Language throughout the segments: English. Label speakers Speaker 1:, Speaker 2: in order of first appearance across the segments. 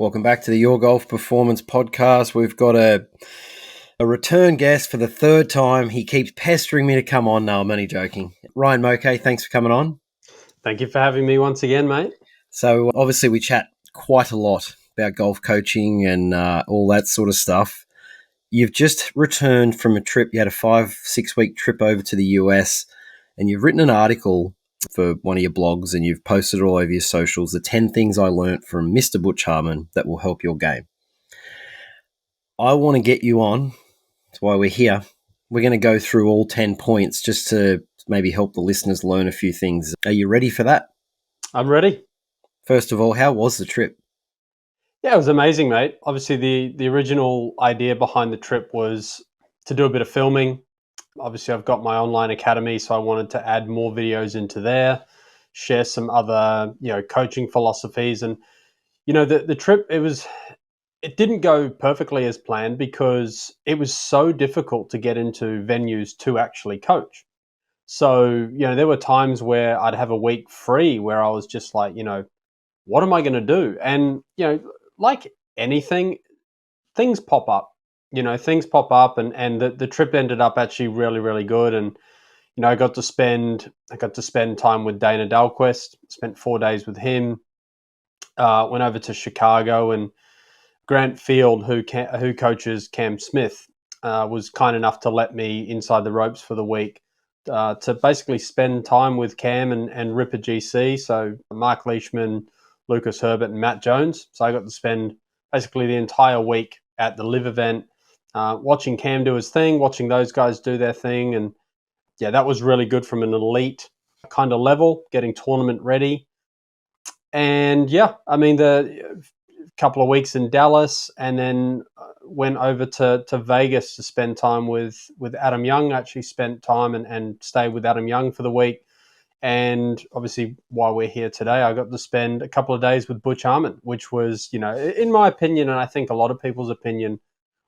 Speaker 1: Welcome back to the Your Golf Performance Podcast. We've got a return guest for the third time. He keeps pestering me to come on. No, I'm only joking. Ryan Mouque, thanks for coming on.
Speaker 2: Thank you for having me once again, mate.
Speaker 1: So obviously we chat quite a lot about golf coaching and all that sort of stuff. You've just returned from a trip. You had a 5-6 week trip over to the US, and you've written an article for one of your blogs, and you've posted it all over your socials, the 10 things I learned from Mr. Butch Harman that will help your game. I want to get you on. That's why we're here. We're going to go through all 10 points just to maybe help the listeners learn a few things. Are you ready for that?
Speaker 2: I'm ready.
Speaker 1: First of all, how was the trip?
Speaker 2: Yeah, it was amazing, mate. Obviously, the original idea behind the trip was to do a bit of filming. Obviously, I've got my online academy, so I wanted to add more videos into there, share some other, coaching philosophies. And, the trip, it didn't go perfectly as planned because it was so difficult to get into venues to actually coach. So, there were times where I'd have a week free where I was just like, what am I going to do? And, like anything, things pop up. Things pop up, and the trip ended up actually really, really good. And I got to spend time with Dana Dahlquist. Spent 4 days with him. Went over to Chicago, and Grant Field, who coaches Cam Smith, was kind enough to let me inside the ropes for the week to basically spend time with Cam and Ripper GC. So Mark Leishman, Lucas Herbert, and Matt Jones. So I got to spend basically the entire week at the live event, watching Cam do his thing, watching those guys do their thing. And yeah, that was really good from an elite kind of level, getting tournament ready. And yeah, I mean, the couple of weeks in Dallas, and then went over to Vegas to spend time with Adam Young. Actually spent time and stayed with Adam Young for the week. And obviously, while we're here today, I got to spend a couple of days with Butch Harman, which was, in my opinion, and I think a lot of people's opinion,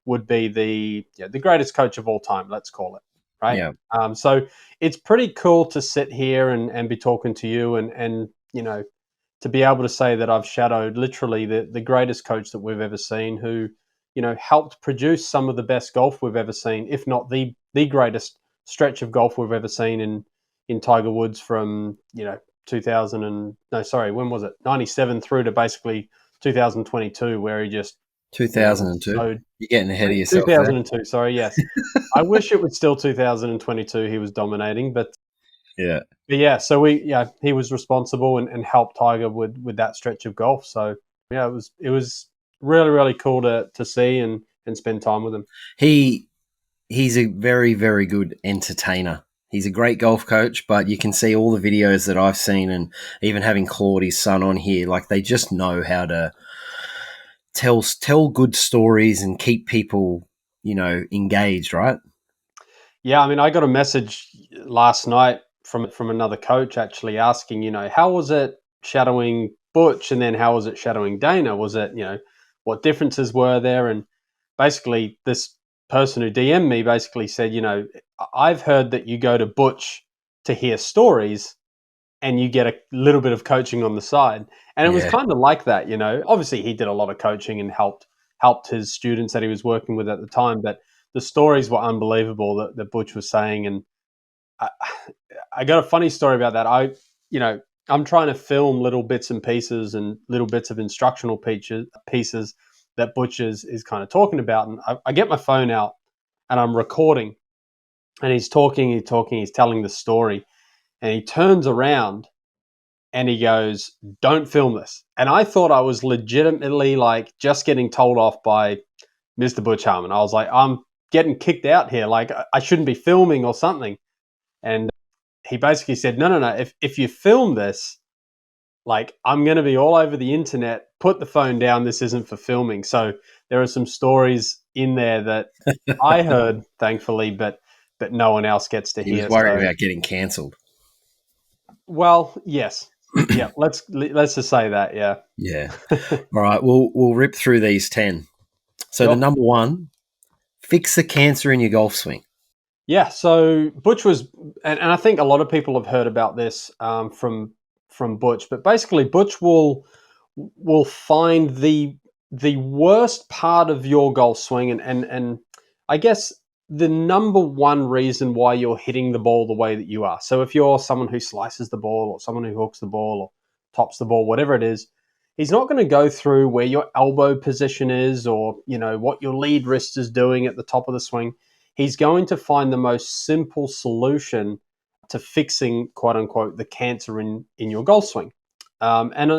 Speaker 2: would be the greatest coach of all time, let's call it, right?
Speaker 1: Yeah.
Speaker 2: So it's pretty cool to sit here and be talking to you and to be able to say that I've shadowed literally the greatest coach that we've ever seen, who, helped produce some of the best golf we've ever seen, if not the greatest stretch of golf we've ever seen in Tiger Woods from, 2000 and no, sorry, when was it? 97 through to basically 2022, where he just
Speaker 1: 2002. You're getting ahead of yourself.
Speaker 2: 2002, sorry, yes. I wish it was still 2022 he was dominating, but yeah, so he was responsible and helped Tiger with that stretch of golf. So yeah, it was really, really cool to see and spend time with him.
Speaker 1: He's a very, very good entertainer. He's a great golf coach, but you can see all the videos that I've seen, and even having Claude, his son, on here, like they just know how to tell good stories and keep people, engaged, right?
Speaker 2: Yeah, I mean, I got a message last night from another coach actually asking, how was it shadowing Butch, and then how was it shadowing Dana? Was it, what differences were there? And basically, this person who DM'd me basically said, I've heard that you go to Butch to hear stories, and you get a little bit of coaching on the side. And it was kind of like that, Obviously, he did a lot of coaching and helped his students that he was working with at the time, but the stories were unbelievable that Butch was saying. And I got a funny story about that. I'm trying to film little bits and pieces and little bits of instructional pieces that Butch is kind of talking about. And I get my phone out and I'm recording, and he's talking, he's telling the story, and he turns around and he goes, "Don't film this." And I thought I was legitimately like just getting told off by Mr. Butch Harman. I was like, I'm getting kicked out here. Like I shouldn't be filming or something. And he basically said, no. If you film this, like I'm going to be all over the internet. Put the phone down. This isn't for filming. So there are some stories in there that I heard, thankfully, but no one else gets to hear.
Speaker 1: He was worried about getting cancelled.
Speaker 2: Well, yes. Yeah, let's just say that, yeah.
Speaker 1: Yeah. All right, we'll rip through these 10. So the number one, fix the cancer in your golf swing.
Speaker 2: Yeah, so Butch was, and I think a lot of people have heard about this from Butch, but basically Butch will find the the worst part of your golf swing, and I guess the number one reason why you're hitting the ball the way that you are. So if you're someone who slices the ball or someone who hooks the ball or tops the ball, whatever it is, he's not going to go through where your elbow position is or, what your lead wrist is doing at the top of the swing. He's going to find the most simple solution to fixing, quote unquote, the cancer in your golf swing. And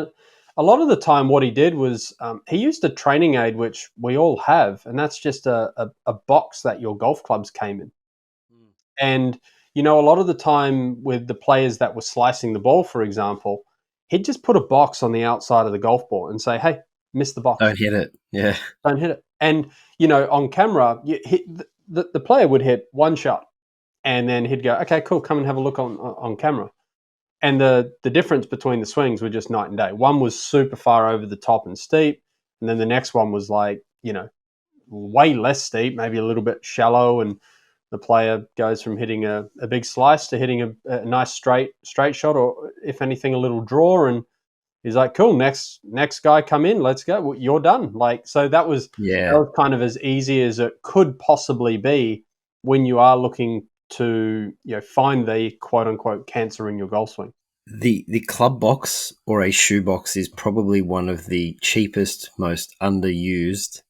Speaker 2: a lot of the time, what he did was he used a training aid, which we all have, and that's just a box that your golf clubs came in. And, a lot of the time with the players that were slicing the ball, for example, he'd just put a box on the outside of the golf ball and say, hey, miss the box.
Speaker 1: Don't hit it. Yeah.
Speaker 2: Don't hit it. And, on camera, the player would hit one shot and then he'd go, okay, cool, come and have a look on camera. And the difference between the swings were just night and day. One was super far over the top and steep, and then the next one was like, way less steep, maybe a little bit shallow, and the player goes from hitting a big slice to hitting a nice straight shot, or if anything, a little draw. And he's like, cool, next guy come in, let's go. You're done. Like, so that was kind of as easy as it could possibly be when you are looking to find the quote unquote cancer in your golf swing.
Speaker 1: The club box or a shoe box is probably one of the cheapest, most underused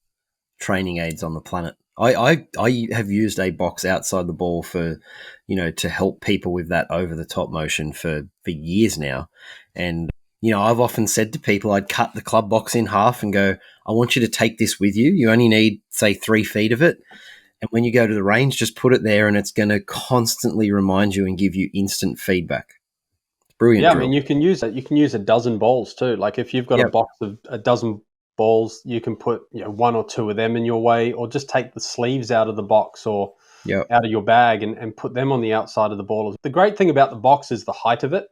Speaker 1: training aids on the planet. I have used a box outside the ball for, to help people with that over the top motion for years now. And, I've often said to people, I'd cut the club box in half and go, I want you to take this with you. You only need, say, 3 feet of it. And when you go to the range, just put it there and it's going to constantly remind you and give you instant feedback. Brilliant.
Speaker 2: Yeah,
Speaker 1: drill.
Speaker 2: I mean, you can use it. You can use a dozen balls too. Like if you've got a box of a dozen balls, you can put 1 or 2 of them in your way, or just take the sleeves out of the box or out of your bag and put them on the outside of the ball. The great thing about the box is the height of it.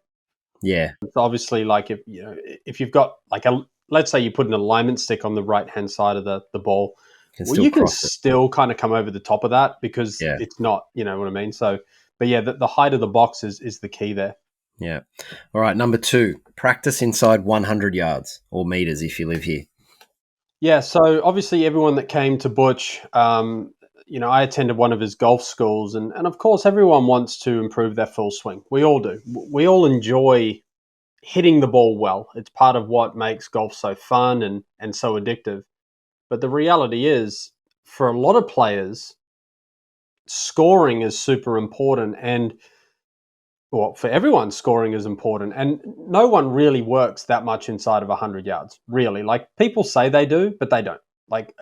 Speaker 1: Yeah.
Speaker 2: It's obviously like if you've got like let's say you put an alignment stick on the right hand side of the ball, you can still kind of come over the top of that because it's not, you know what I mean? So, but yeah, the height of the box is the key there.
Speaker 1: Yeah. All right. Number 2, practice inside 100 yards or meters if you live here.
Speaker 2: Yeah. So obviously everyone that came to Butch, I attended one of his golf schools and of course everyone wants to improve their full swing. We all do. We all enjoy hitting the ball well. It's part of what makes golf so fun and so addictive. But the reality is, for a lot of players, scoring is super important. And well, for everyone, scoring is important. And no one really works that much inside of 100 yards, really. Like people say they do, but they don't. Like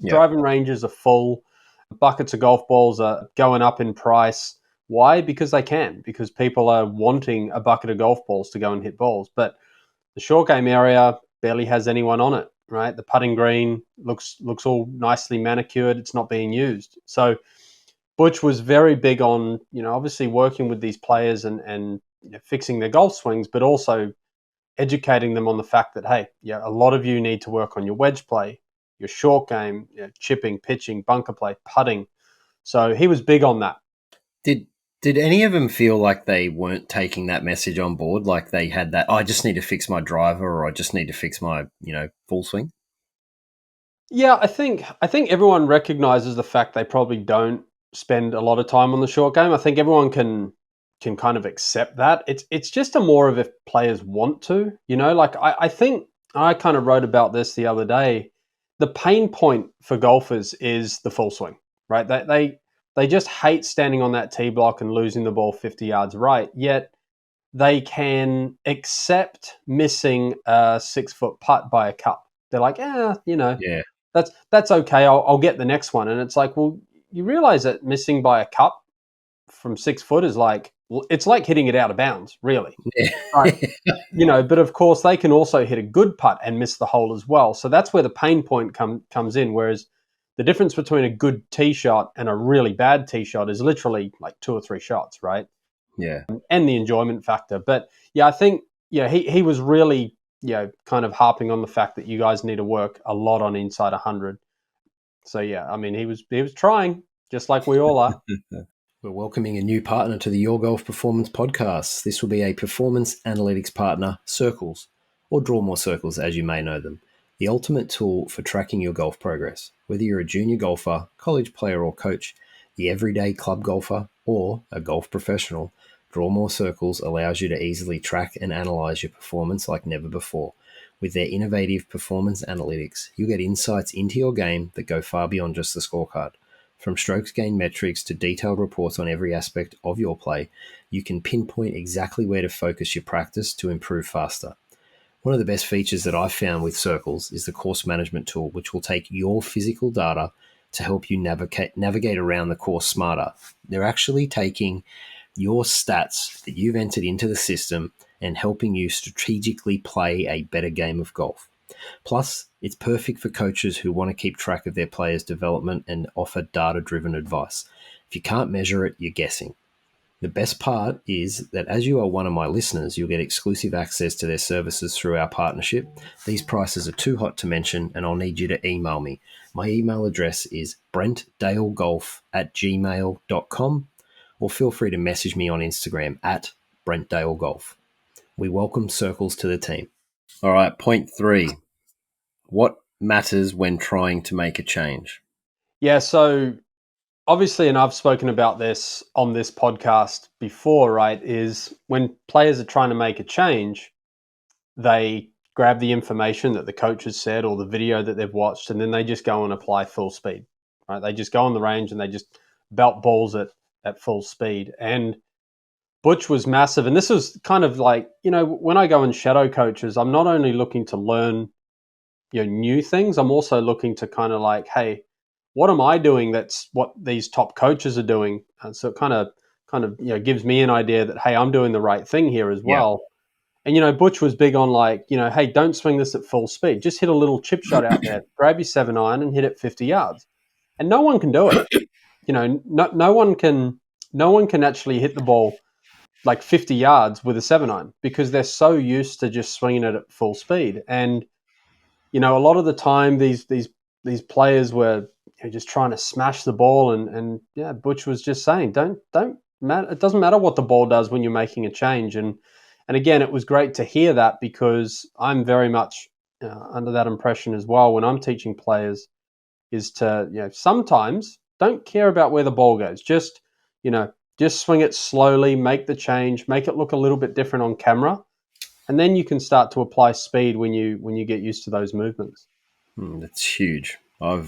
Speaker 2: driving ranges are full, buckets of golf balls are going up in price. Why? Because they can, because people are wanting a bucket of golf balls to go and hit balls. But the short game area barely has anyone on it, right? The putting green looks all nicely manicured. It's not being used. So Butch was very big on, obviously working with these players and fixing their golf swings, but also educating them on the fact that, hey, a lot of you need to work on your wedge play, your short game, chipping, pitching, bunker play, putting. So he was big on that.
Speaker 1: Did any of them feel like they weren't taking that message on board? Like they had that, I just need to fix my driver or I just need to fix my, full swing?
Speaker 2: Yeah, I think everyone recognizes the fact they probably don't spend a lot of time on the short game. I think everyone can kind of accept that. It's just a more of if players want to, like I think I kind of wrote about this the other day. The pain point for golfers is the full swing, right? They just hate standing on that tee block and losing the ball 50 yards right. Yet they can accept missing a 6-foot putt by a cup. They're like, that's okay. I'll get the next one. And it's like, well, you realize that missing by a cup from 6 foot is like, it's like hitting it out of bounds, really.
Speaker 1: Yeah.
Speaker 2: Right. But of course they can also hit a good putt and miss the hole as well. So that's where the pain point comes in. Whereas the difference between a good tee shot and a really bad tee shot is literally like 2 or 3 shots, right?
Speaker 1: Yeah.
Speaker 2: And the enjoyment factor. But yeah, I think, he was really, kind of harping on the fact that you guys need to work a lot on inside 100. So yeah, I mean, he was trying, just like we all are.
Speaker 1: We're welcoming a new partner to the Your Golf Performance podcast. This will be a performance analytics partner, Circles, or Draw More Circles as you may know them. the ultimate tool for tracking your golf progress. Whether you're a junior golfer, college player or coach, the everyday club golfer, or a golf professional, Draw More Circles allows you to easily track and analyze your performance like never before. With their innovative performance analytics, you get insights into your game that go far beyond just the scorecard. From strokes gained metrics to detailed reports on every aspect of your play, you can pinpoint exactly where to focus your practice to improve faster. One of the best features that I've found with Circles is the course management tool, which will take your physical data to help you navigate around the course smarter. They're actually taking your stats that you've entered into the system and helping you strategically play a better game of golf. Plus, it's perfect for coaches who want to keep track of their players' development and offer data-driven advice. If you can't measure it, you're guessing. The best part is that as you are one of my listeners, you'll get exclusive access to their services through our partnership. These prices are too hot to mention, and I'll need you to email me. My email address is brentdalegolf@gmail.com, or feel free to message me on Instagram at brentdalegolf. We welcome Circles to the team. All right, point 3. What matters when trying to make a change?
Speaker 2: Yeah, so obviously, and I've spoken about this on this podcast before, right, is when players are trying to make a change, they grab the information that the coach has said or the video that they've watched, and then they just go and apply full speed, right? They just go on the range and they just belt balls at full speed. And Butch was massive. And this was kind of like, when I go and shadow coaches, I'm not only looking to learn new things, I'm also looking to kind of like, hey, what am I doing that's what these top coaches are doing? And so it kind of gives me an idea that, hey, I'm doing the right thing here as
Speaker 1: Yeah.
Speaker 2: well. And Butch was big on like, hey, don't swing this at full speed, just hit a little chip shot out there, grab your 7-iron and hit it 50 yards. And no one can do it. No one can actually hit the ball like 50 yards with a 7-iron because they're so used to just swinging it at full speed. And a lot of the time these players were just trying to smash the ball, and yeah, Butch was just saying, don't matter. It doesn't matter what the ball does when you're making a change. And again, it was great to hear that because I'm very much under that impression as well when I'm teaching players is to sometimes don't care about where the ball goes. Just swing it slowly, make the change, make it look a little bit different on camera, and then you can start to apply speed when you get used to those movements.
Speaker 1: That's huge. I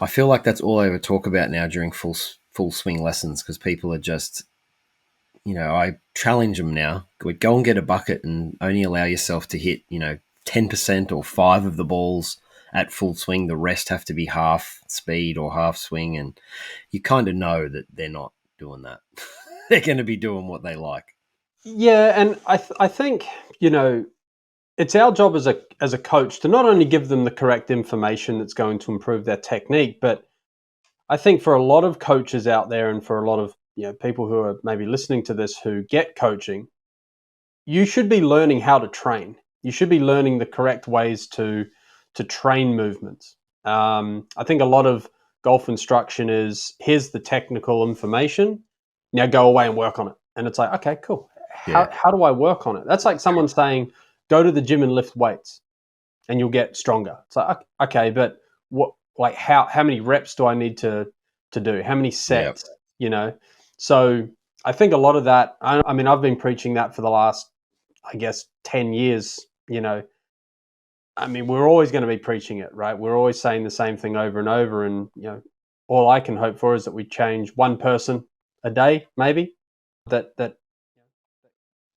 Speaker 1: feel like that's all I ever talk about now during full swing lessons because people are just, I challenge them now. Go and get a bucket and only allow yourself to hit, 10% or 5 of the balls at full swing. The rest have to be half speed or half swing, and you kind of know that they're not doing that. They're going to be doing what they like.
Speaker 2: Yeah, and I think it's our job as a coach to not only give them the correct information that's going to improve their technique, but I think for a lot of coaches out there and for a lot of people who are maybe listening to this who get coaching, you should be learning how to train. You should be learning the correct ways to train movements. I think a lot of golf instruction is here's the technical information. Now go away and work on it. And it's like, okay, cool. How
Speaker 1: Yeah.
Speaker 2: how do I work on it? That's like someone saying, go to the gym and lift weights and you'll get stronger. It's like, okay, but what, like how many reps do I need to do? How many
Speaker 1: Yeah.
Speaker 2: sets? So I think a lot of that. I mean, I've been preaching that for the last, I guess, 10 years. I mean, we're always going to be preaching it, right? We're always saying the same thing over and over, and all I can hope for is that we change one person a day, maybe that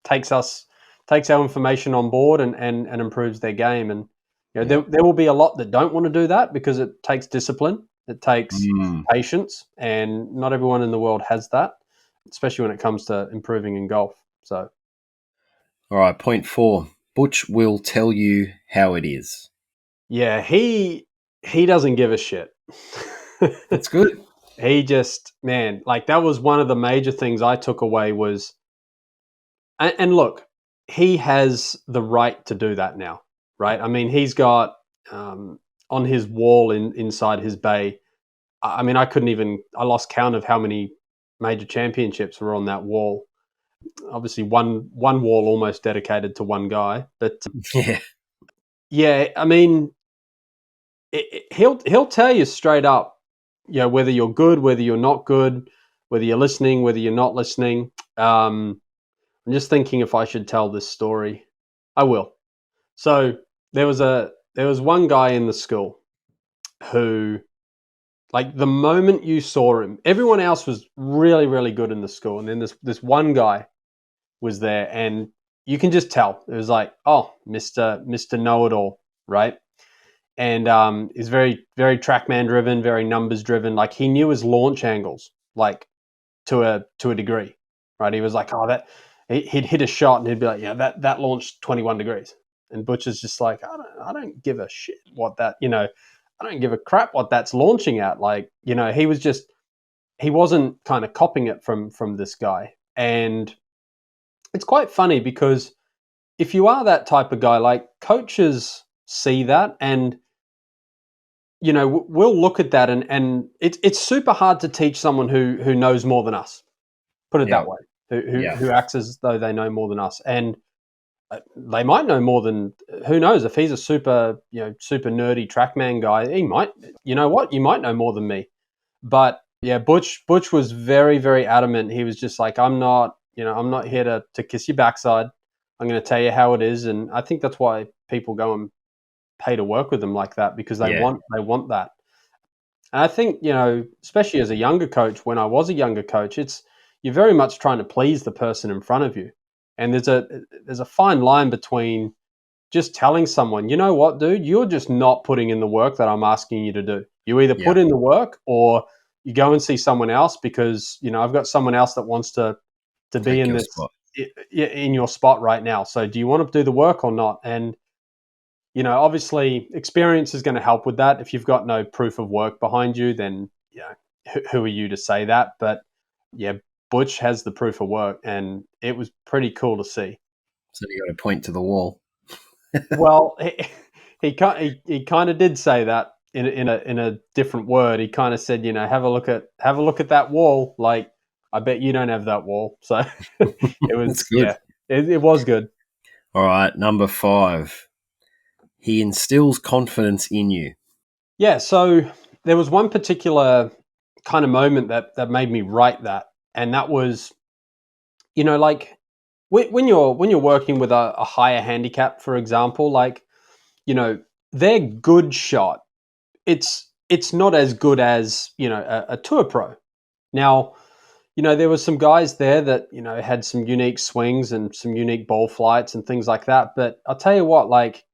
Speaker 2: takes our information on board and improves their game. And
Speaker 1: Yeah.
Speaker 2: there will be a lot that don't want to do that because it takes discipline, it takes
Speaker 1: Mm.
Speaker 2: patience, and not everyone in the world has that, especially when it comes to improving in golf. So
Speaker 1: All right. Point 4. Butch will tell you how it is.
Speaker 2: yeah, he doesn't give a shit.
Speaker 1: That's good.
Speaker 2: He just, man, like that was one of the major things I took away was, and look, he has the right to do that now, right? I mean, he's got on his wall inside his bay. I mean, I lost count of how many major championships were on that wall. Obviously, one wall almost dedicated to one guy, but
Speaker 1: Yeah.
Speaker 2: Yeah, I mean, he'll tell you straight up, whether you're good, whether you're not good, whether you're listening, whether you're not listening. I'm just thinking if I should tell this story. I will. So there was one guy in the school who, like, the moment you saw him, everyone else was really, really good in the school, and then this one guy was there, and you can just tell it was like, oh, Mister Know It All, right? And is very, very TrackMan driven, very numbers driven. Like, he knew his launch angles, like, to a degree, right? He was like, oh, that he'd hit a shot and he'd be like, yeah, that launched 21 degrees. And Butch is just like, I don't give a shit what that, I don't give a crap what that's launching at. Like, he wasn't kind of copying it from this guy. And it's quite funny because if you are that type of guy, like, coaches see that, and we'll look at that, and it's super hard to teach someone who knows more than us. Put it
Speaker 1: Yeah.
Speaker 2: that way. Who
Speaker 1: Yeah.
Speaker 2: who acts as though they know more than us, and they might know more than, who knows, if he's a super nerdy TrackMan guy, he might, you might know more than me. But yeah, Butch was very, very adamant. He was just like, I'm not here to kiss your backside. I'm going to tell you how it is, and I think that's why people go and pay to work with them like that, because they
Speaker 1: Yeah.
Speaker 2: want that. And I think, especially as a younger coach, when I was a younger coach, you're very much trying to please the person in front of you. And there's a fine line between just telling someone, you know what, dude, you're just not putting in the work that I'm asking you to do. You either
Speaker 1: Yeah.
Speaker 2: put in the work, or you go and see someone else, because, I've got someone else that wants to be
Speaker 1: Take
Speaker 2: in
Speaker 1: your
Speaker 2: this,
Speaker 1: spot.
Speaker 2: in your spot right now. So do you want to do the work or not? And obviously experience is going to help with that. If you've got no proof of work behind you, then, who are you to say that? But yeah, Butch has the proof of work, and it was pretty cool to see.
Speaker 1: So you got to point to the wall.
Speaker 2: Well, he kind of did say that in a different word. He kind of said, have a look at that wall. Like, I bet you don't have that wall. So it
Speaker 1: That's
Speaker 2: was,
Speaker 1: good.
Speaker 2: yeah, it was good.
Speaker 1: All right, number 5. He instills confidence in you.
Speaker 2: Yeah, so there was one particular kind of moment that made me write that, and that was, like, when you're working with a higher handicap, for example, like, their good shot, it's not as good as, a tour pro. Now, there were some guys there that, had some unique swings and some unique ball flights and things like that. But I'll tell you what, like,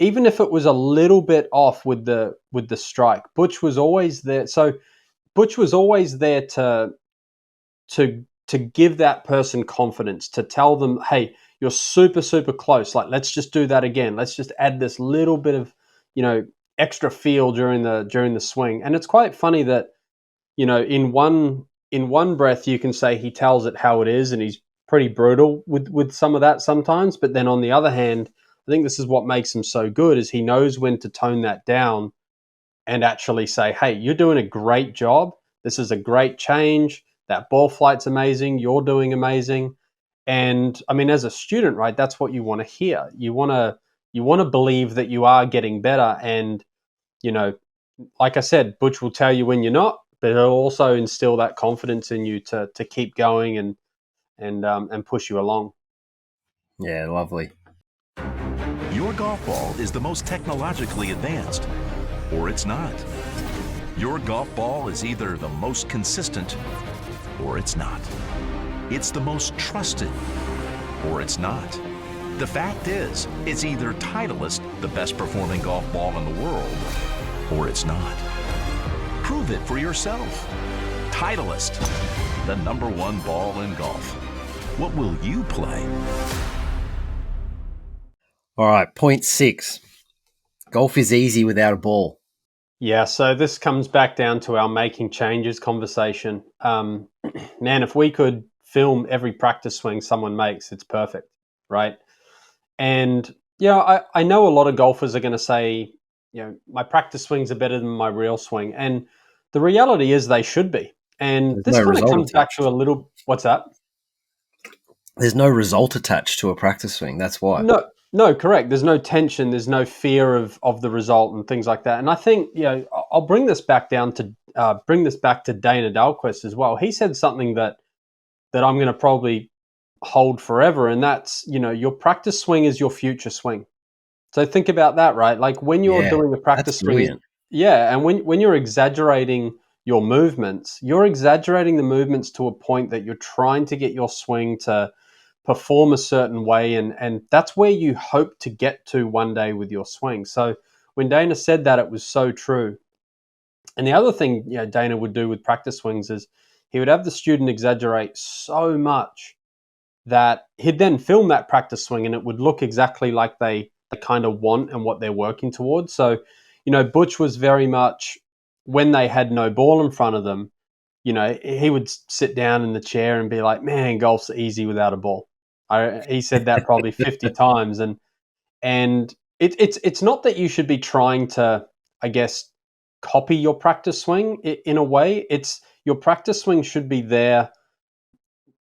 Speaker 2: even if it was a little bit off with the strike, Butch was always there. So Butch was always there to give that person confidence, to tell them, hey, you're super, super close. Like, let's just do that again. Let's just add this little bit of, extra feel during the swing. And it's quite funny that, in one breath you can say he tells it how it is, and he's pretty brutal with some of that sometimes. But then on the other hand, I think this is what makes him so good, is he knows when to tone that down and actually say, hey, you're doing a great job. This is a great change. That ball flight's amazing. You're doing amazing. And I mean, as a student, right, that's what you want to hear. You want to believe that you are getting better. And, you know, like I said, Butch will tell you when you're not, but it'll also instill that confidence in you to keep going and push you along.
Speaker 1: Yeah, lovely.
Speaker 3: Your golf ball is the most technologically advanced, or it's not. Your golf ball is either the most consistent, or it's not. It's the most trusted, or it's not. The fact is, it's either Titleist, the best performing golf ball in the world, or it's not. Prove it for yourself. Titleist, the #1 ball in golf. What will you play?
Speaker 1: All right, point 6. Golf is easy without a ball.
Speaker 2: Yeah, so this comes back down to our making changes conversation. Man, if we could film every practice swing someone makes, it's perfect, right? And I know a lot of golfers are going to say, my practice swings are better than my real swing, and the reality is they should be. And
Speaker 1: There's
Speaker 2: this
Speaker 1: no
Speaker 2: kind of
Speaker 1: result
Speaker 2: comes back to
Speaker 1: attached.
Speaker 2: a little, what's that?
Speaker 1: There's no result attached to a practice swing. That's why.
Speaker 2: No, No, correct. There's no tension. There's no fear of the result and things like that. And I think, I'll bring this back down to bring this back to Dana Dahlquist as well. He said something that I'm going to probably hold forever, and that's, your practice swing is your future swing. So think about that, right? Like when you're
Speaker 1: Yeah,
Speaker 2: doing a
Speaker 1: that's
Speaker 2: practice swing,
Speaker 1: brilliant.
Speaker 2: yeah, and when you're exaggerating your movements, you're exaggerating the movements to a point that you're trying to get your swing to perform a certain way, and that's where you hope to get to one day with your swing. So when Dana said that, it was so true. And the other thing, Dana would do with practice swings is he would have the student exaggerate so much that he'd then film that practice swing and it would look exactly like they kind of want and what they're working towards. So, Butch was very much, when they had no ball in front of them, he would sit down in the chair and be like, man, golf's easy without a ball. He said that probably 50 times. And it's not that you should be trying to, I guess, copy your practice swing in a way. It's your practice swing should be there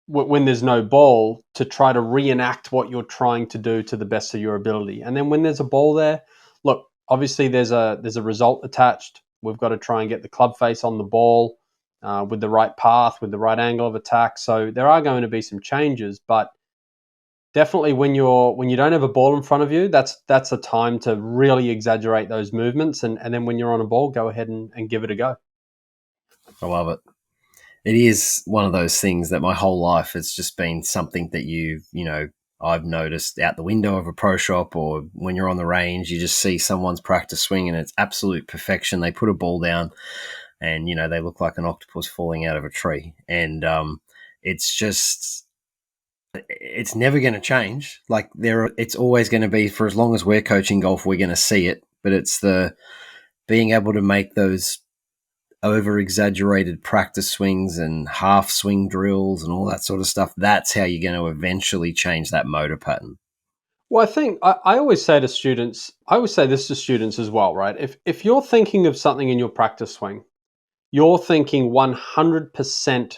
Speaker 2: when there's no ball to try to reenact what you're trying to do to the best of your ability. And then when there's a ball there, look, obviously there's a result attached. We've got to try and get the club face on the ball with the right path, with the right angle of attack. So there are going to be some changes, but definitely when you don't have a ball in front of you, that's a time to really exaggerate those movements. And then when you're on a ball, go ahead and give it a go.
Speaker 1: I love it. It is one of those things that my whole life it's just been something that I've noticed out the window of a pro shop, or when you're on the range, you just see someone's practice swing and it's absolute perfection. They put a ball down and, they look like an octopus falling out of a tree. And it's just, it's never going to change. Like it's always going to be, for as long as we're coaching golf, we're going to see it. But it's the being able to make those over exaggerated practice swings and half swing drills and all that sort of stuff. That's how you're going to eventually change that motor pattern.
Speaker 2: Well, I think I always say to students, I always say this to students as well, right? If you're thinking of something in your practice swing, you're thinking 100%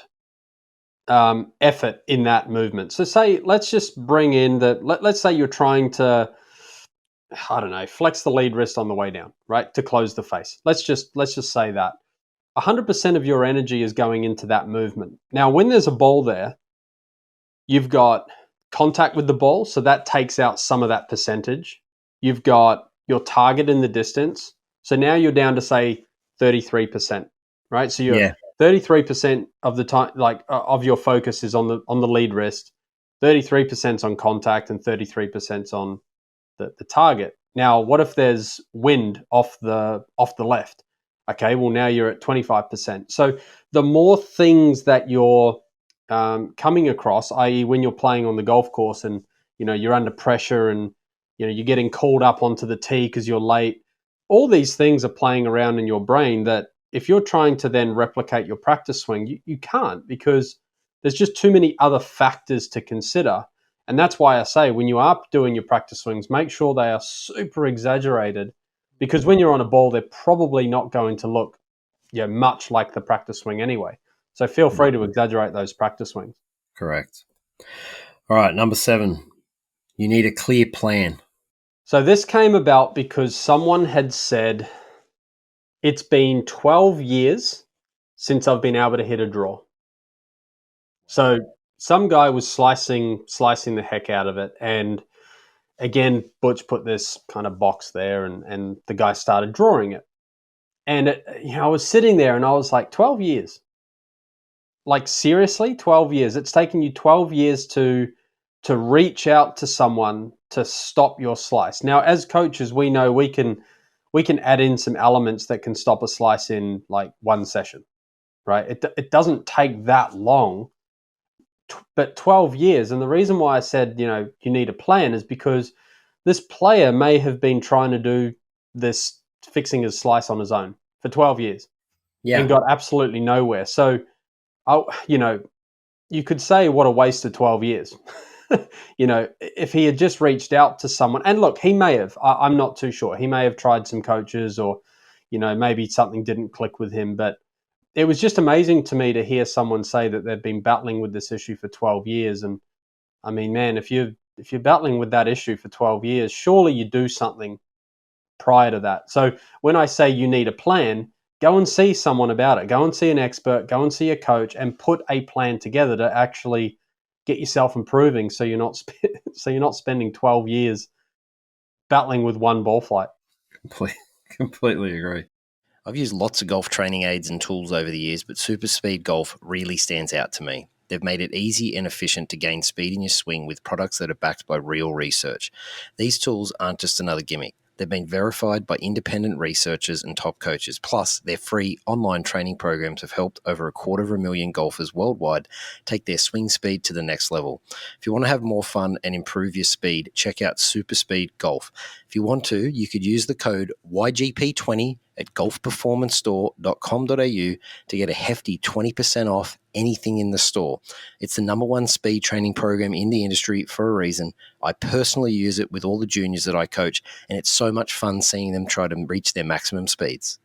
Speaker 2: effort in that movement. So let's just bring in let's say you're trying to, I don't know, flex the lead wrist on the way down, right? To close the face. Let's just say that 100% of your energy is going into that movement. Now, when there's a ball there, you've got contact with the ball, so that takes out some of that percentage. You've got your target in the distance. So now you're down to say 33%, right? So you're
Speaker 1: Yeah.
Speaker 2: 33% of the time, like of your focus is on the lead wrist, 33% on contact, and 33% on the target. Now, what if there's wind off the left? Okay, well now you're at 25%. So the more things that you're coming across, i.e., when you're playing on the golf course and you're under pressure and you're getting called up onto the tee because you're late, all these things are playing around in your brain that if you're trying to then replicate your practice swing, you can't, because there's just too many other factors to consider. And that's why I say when you are doing your practice swings, make sure they are super exaggerated, because when you're on a ball, they're probably not going to look much like the practice swing anyway. So feel free to exaggerate those practice swings.
Speaker 1: Correct. All right, number 7. You need a clear plan.
Speaker 2: So this came about because someone had said, it's been 12 years since I've been able to hit a draw. So some guy was slicing the heck out of it. And again, Butch put this kind of box there and the guy started drawing it. And I was sitting there and I was like, 12 years. Like seriously, 12 years. It's taken you 12 years to reach out to someone to stop your slice. Now, as coaches, we know we can add in some elements that can stop a slice in like one session, right? It doesn't take that long, but 12 years. And the reason why I said, you need a plan is because this player may have been trying to do this, fixing his slice on his own for 12 years and got absolutely nowhere. So, you could say what a waste of 12 years. If he had just reached out to someone, and look, he may have, I'm not too sure. He may have tried some coaches or, maybe something didn't click with him. But it was just amazing to me to hear someone say that they've been battling with this issue for 12 years. And I mean, man, if you've if you're battling with that issue for 12 years, surely you do something prior to that. So when I say you need a plan, go and see someone about it. Go and see an expert, go and see a coach, and put a plan together to actually get yourself improving so you're not spending 12 years battling with one ball flight.
Speaker 1: Completely agree.
Speaker 4: I've used lots of golf training aids and tools over the years, but Super Speed Golf really stands out to me. They've made it easy and efficient to gain speed in your swing with products that are backed by real research. These tools aren't just another gimmick. They've been verified by independent researchers and top coaches. Plus, their free online training programs have helped over 250,000 golfers worldwide take their swing speed to the next level. If you want to have more fun and improve your speed, check out Super Speed Golf. If you want to, you could use the code YGP20 at golfperformancestore.com.au to get a hefty 20% off anything in the store. It's the #1 speed training program in the industry for a reason. I personally use it with all the juniors that I coach, and it's so much fun seeing them try to reach their maximum speeds.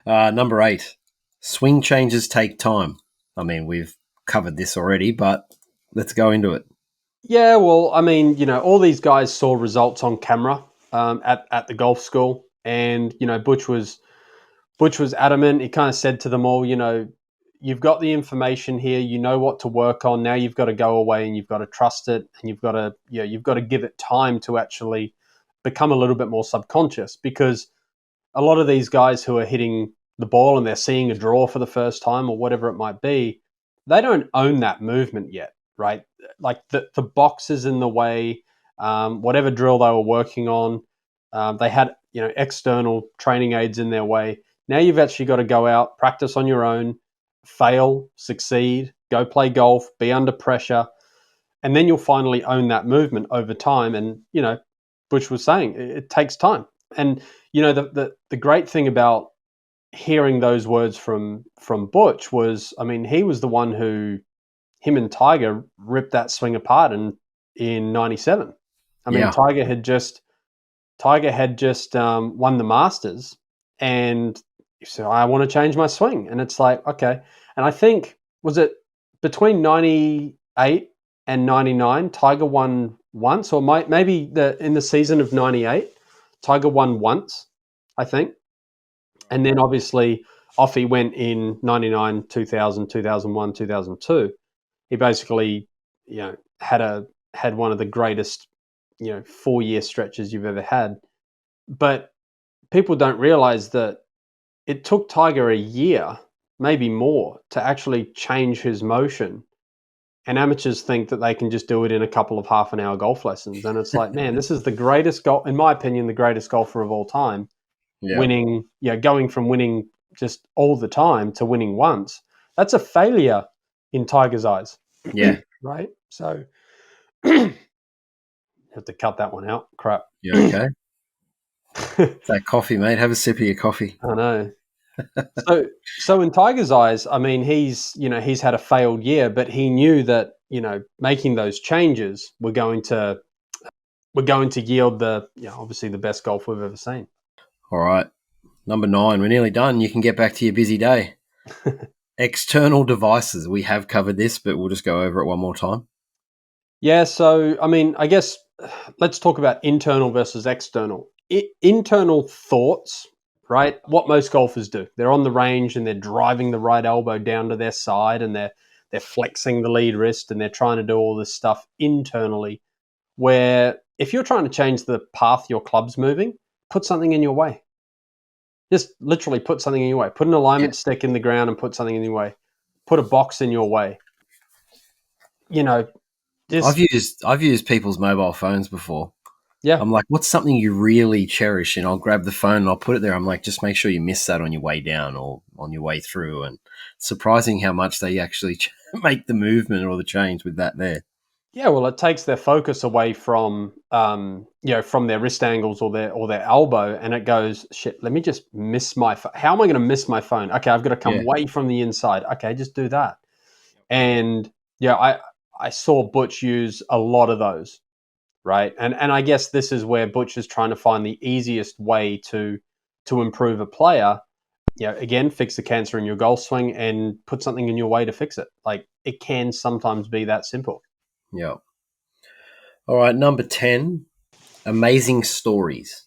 Speaker 1: Number 8, swing changes take time. I mean, we've covered this already, but let's go into it.
Speaker 2: Yeah, well, I mean, all these guys saw results on camera at the golf school, and Butch was adamant. He kind of said to them all, you've got the information here, you know what to work on. Now you've got to go away and you've got to trust it, and you've got to give it time to actually become a little bit more subconscious, because a lot of these guys who are hitting the ball and they're seeing a draw for the first time or whatever it might be, they don't own that movement yet, right? Like the box is in the way, whatever drill they were working on, they had external training aids in their way. Now you've actually got to go out, practice on your own, fail, succeed, go play golf, be under pressure, and then you'll finally own that movement over time. And Butch was saying it takes time. And the great thing about hearing those words from Butch was, I mean, he was the one who, him and Tiger ripped that swing apart in '97. I mean,
Speaker 1: Yeah.
Speaker 2: Tiger had just won the Masters, and so I want to change my swing. And it's like, okay. And I think, was it between 98 and 99, Tiger won once, or maybe in the season of 98, Tiger won once, I think. And then obviously off he went in 99, 2000, 2001, 2002. He basically, had one of the greatest, 4-year stretches you've ever had. But people don't realize that it took Tiger a year, maybe more, to actually change his motion. And amateurs think that they can just do it in a couple of half-an-hour golf lessons. And it's like, man, this is the greatest in my opinion, the greatest golfer of all time.
Speaker 1: Yeah.
Speaker 2: Winning, going from winning just all the time to winning once. That's a failure in Tiger's eyes.
Speaker 1: Yeah.
Speaker 2: Right? So have to cut that one out. Crap.
Speaker 1: You okay? It's that coffee, mate. Have a sip of your coffee.
Speaker 2: I know. So in Tiger's eyes, I mean, he's had a failed year, but he knew that, making those changes were going to yield obviously the best golf we've ever seen.
Speaker 1: All right. Number 9, we're nearly done. You can get back to your busy day. External devices. We have covered this, but we'll just go over it one more time.
Speaker 2: Yeah, so, I mean, I guess let's talk about internal versus external. Internal thoughts, right? What most golfers do. They're on the range and they're driving the right elbow down to their side, and they're flexing the lead wrist, and they're trying to do all this stuff internally, where if you're trying to change the path your club's moving, put something in your way. Just literally put something in your way. Put an alignment stick in the ground and put something in your way. Put a box in your way.
Speaker 1: I've used people's mobile phones before.
Speaker 2: Yeah.
Speaker 1: I'm like, what's something you really cherish? And I'll grab the phone and I'll put it there. I'm like, just make sure you miss that on your way down or on your way through. And it's surprising how much they actually make the movement or the change with that there.
Speaker 2: Yeah, well, it takes their focus away from from their wrist angles or their elbow, and it goes, shit, let me just miss my phone. How am I going to miss my phone? Okay, I've got to come away from the inside. Okay, just do that. And I saw Butch use a lot of those, right? And I guess this is where Butch is trying to find the easiest way to improve a player. Again, fix the cancer in your golf swing and put something in your way to fix it. Like, it can sometimes be that simple.
Speaker 1: Yeah. All right, number 10, amazing stories.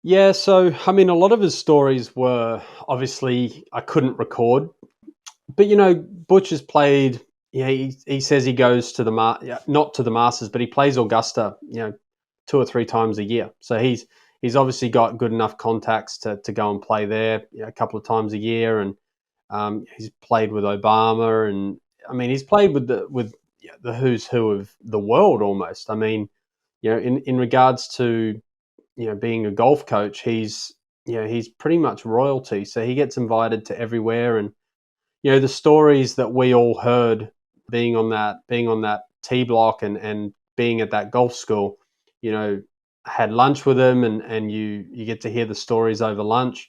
Speaker 2: Yeah, so I mean, a lot of his stories were obviously I couldn't record, but Butch has played. Yeah, he says he goes to the not to the Masters, but he plays Augusta. 2 or 3 times a year. So he's obviously got good enough contacts to go and play there a couple of times a year, and he's played with Obama, and I mean he's played with the who's who of the world almost. I mean, in regards to being a golf coach, he's pretty much royalty. So he gets invited to everywhere, and the stories that we all heard being on that tee block and being at that golf school, had lunch with him, and you get to hear the stories over lunch.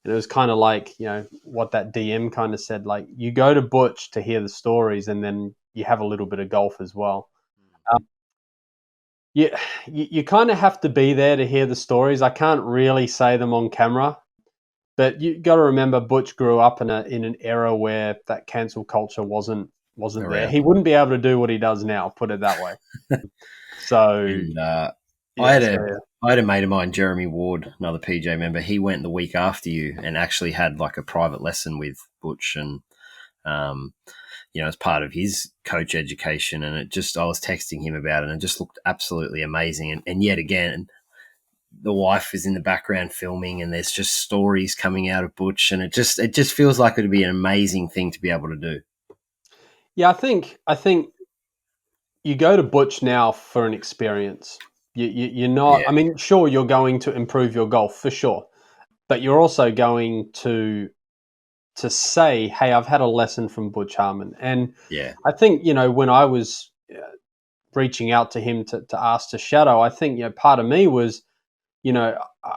Speaker 2: And it was kind of like, what that DM kind of said, like, you go to Butch to hear the stories, and then you have a little bit of golf as well. You kind of have to be there to hear the stories. I can't really say them on camera, but you got to remember Butch grew up in an era where that cancel culture wasn't there.
Speaker 1: Around.
Speaker 2: He wouldn't be able to do what he does now, put it that way. So
Speaker 1: And I had a mate of mine, Jeremy Ward, another PJ member. He went the week after you and actually had like a private lesson with Butch, and as part of his coach education. And I was texting him about it, and it just looked absolutely amazing. And yet again, the wife is in the background filming, and there's just stories coming out of Butch, and it just feels like it would be an amazing thing to be able to do.
Speaker 2: Yeah, I think you go to Butch now for an experience. You're not.
Speaker 1: Yeah.
Speaker 2: I mean, sure, you're going to improve your golf for sure, but you're also going to say, "Hey, I've had a lesson from Butch Harman." And
Speaker 1: Yeah.
Speaker 2: I think when I was reaching out to him to ask to shadow, I think part of me was,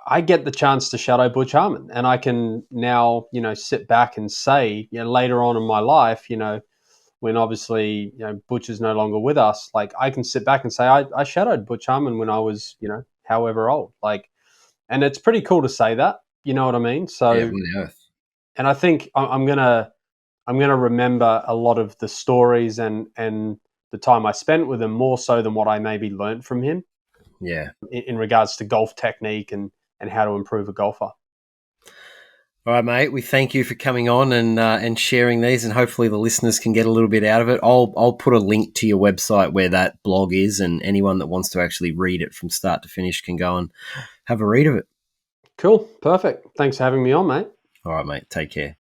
Speaker 2: I get the chance to shadow Butch Harman, and I can now sit back and say, later on in my life, when obviously Butch is no longer with us, like I can sit back and say I shadowed Butch Harman when I was however old, like, and it's pretty cool to say that, you know what I mean? So
Speaker 1: Yeah, with the earth.
Speaker 2: and I think I'm gonna remember a lot of the stories and the time I spent with him more so than what I maybe learned from him.
Speaker 1: Yeah.
Speaker 2: In regards to golf technique and how to improve a golfer.
Speaker 1: All right, mate. We thank you for coming on and sharing these, and hopefully the listeners can get a little bit out of it. I'll put a link to your website where that blog is, and anyone that wants to actually read it from start to finish can go and have a read of it.
Speaker 2: Cool. Perfect. Thanks for having me on, mate.
Speaker 1: All right, mate. Take care.